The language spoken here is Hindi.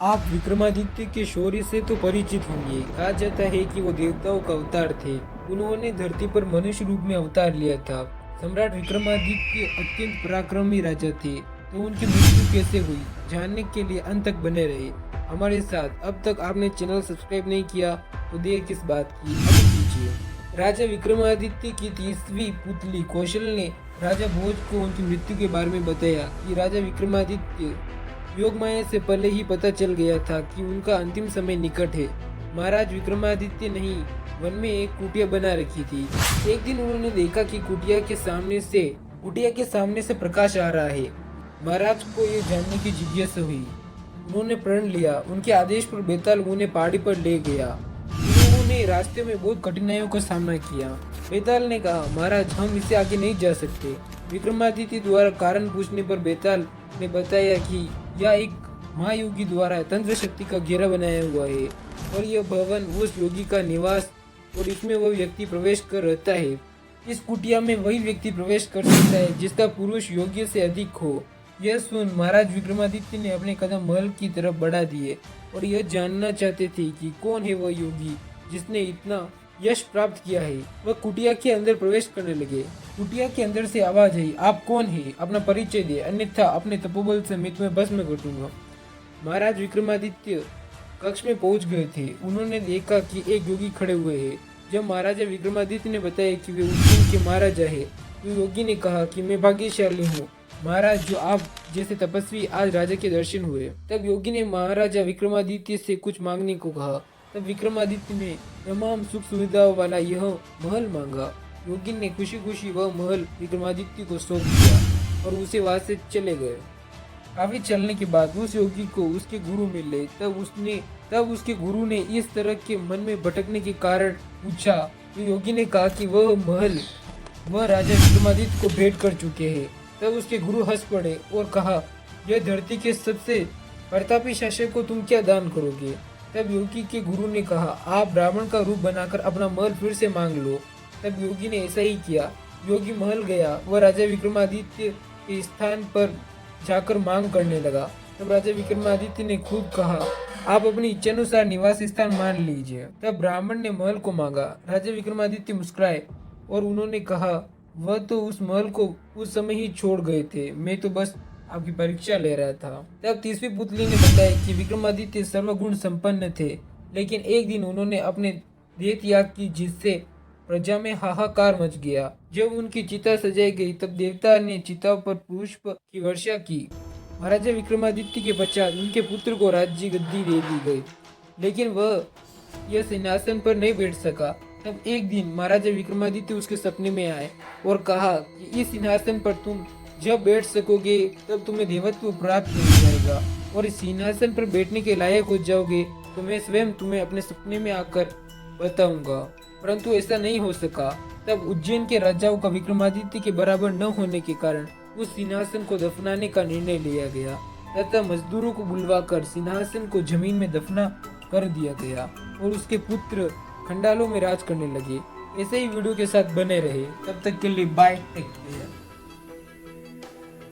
आप विक्रमादित्य के शौर्य से तो परिचित होंगे। कहा जाता है कि वो देवताओं का अवतार थे। उन्होंने धरती पर मनुष्य रूप में अवतार लिया था। सम्राट विक्रमादित्य अत्यंत पराक्रमी राजा थे। तो उनकी मृत्यु कैसे हुई, जानने के लिए अंत तक बने रहे हमारे साथ। अब तक आपने चैनल सब्सक्राइब नहीं किया तो देर किस बात की, अभी कीजिए। राजा विक्रमादित्य की 30वीं पुतली कौशल ने राजा भोज को उनकी मृत्यु के बारे में बताया कि राजा विक्रमादित्य योगमाया से पहले ही पता चल गया था कि उनका अंतिम समय निकट है। महाराज विक्रमादित्य ने वन में एक कुटिया बना रखी थी। एक दिन उन्होंने देखा कि कुटिया के सामने से प्रकाश आ रहा है। महाराज को ये जानने की जिज्ञासा हुई। उन्होंने प्रण लिया। उनके आदेश पर बेताल उन्हें पहाड़ी पर ले गया। उन्होंने रास्ते में बहुत कठिनाइयों का सामना किया। बेताल ने कहा, महाराज हम इससे आगे नहीं जा सकते। विक्रमादित्य द्वारा कारण पूछने पर बेताल ने बताया कि यह एक महायोगी द्वारा तंत्र शक्ति का घेरा बनाया हुआ है और यह भवन उस योगी का निवास और इसमें वह व्यक्ति प्रवेश कर रहता है। इस कुटिया में वही व्यक्ति प्रवेश कर सकता है जिसका पुरुष योग्य से अधिक हो। यह सुन महाराज विक्रमादित्य ने अपने कदम महल की तरफ बढ़ा दिए और यह जानना चाहते थे कि कौन है वह योगी जिसने इतना यश प्राप्त किया है। वह कुटिया के अंदर प्रवेश करने लगे। कुटिया के अंदर से आवाज आई, आप कौन है, अपना परिचय दे, अन्यथा अपने तपोबल से मैं तुम्हें भस्म कर दूंगा। महाराज विक्रमादित्य कक्ष में पहुंच गए थे। उन्होंने देखा कि एक योगी खड़े हुए हैं। जब महाराजा विक्रमादित्य ने बताया कि वे उज्जैन के महाराजा है, तो योगी ने कहा कि मैं भाग्यशाली हूँ महाराज, जो आप जैसे तपस्वी आज राजा के दर्शन हुए। तब योगी ने महाराजा विक्रमादित्य से कुछ मांगने को कहा। तब विक्रमादित्य ने तमाम सुख सुविधाओं वाला यह महल मांगा। योगी ने खुशी खुशी वह महल विक्रमादित्य को सौंप दिया और उसे वहां से चले गए। काफी चलने के बाद उस योगी को उसके गुरु मिले। तब उसके गुरु ने इस तरह के मन में भटकने के कारण पूछा। तो योगी ने कहा कि वह महल वह राजा विक्रमादित्य को भेंट कर चुके हैं। तब उसके गुरु हंस पड़े और कहा, यह धरती के सबसे प्रतापी शासक को तुम क्या दान करोगे। तब योगी के गुरु ने कहा, आप ब्राह्मण का रूप बनाकर अपना महल फिर से मांग लो। तब योगी ने ऐसा ही किया। योगी महल गया। वह राजा विक्रमादित्य के स्थान पर जाकर मांग करने लगा। तब राजा विक्रमादित्य ने खुद कहा, आप अपनी इच्छानुसार निवास स्थान मान लीजिए। तब ब्राह्मण ने महल को मांगा। राजा विक्रमादित्य मुस्कुराए और उन्होंने कहा, वह तो उस महल को उस समय ही छोड़ गए थे, मैं तो बस आपकी परीक्षा ले रहा था। तब 30वीं पुतली ने बताया कि विक्रमादित्य सर्वगुण संपन्न थे, लेकिन एक दिन उन्होंने अपने देह त्याग की जिससे प्रजा में हाहाकार मच गया। जब उनकी चिता सजाई गई तब देवता ने चिता पर पुष्प की वर्षा की। महाराजा विक्रमादित्य के पश्चात उनके पुत्र को राज्य गद्दी दे दी गई, लेकिन वह यह सिंहासन पर नहीं बैठ सका। तब एक दिन महाराजा विक्रमादित्य उसके सपने में आए और कहा कि इस सिंहासन पर तुम जब बैठ सकोगे तब तुम्हें देवत्व प्राप्त हो जाएगा और इस सिंहासन पर बैठने के लायक हो जाओगे तो मैं स्वयं तुम्हें अपने सपने में आकर बताऊंगा। परंतु ऐसा नहीं हो सका। तब उज्जैन के राजाओं का विक्रमादित्य के बराबर न होने के कारण उस सिंहासन को दफनाने का निर्णय लिया गया तथा मजदूरों को बुलवाकर सिंहासन को जमीन में दफना कर दिया गया और उसके पुत्र खंडालों में राज करने लगे। ऐसे ही वीडियो के साथ बने रहे। तब तक के लिए बाय, टेक केयर।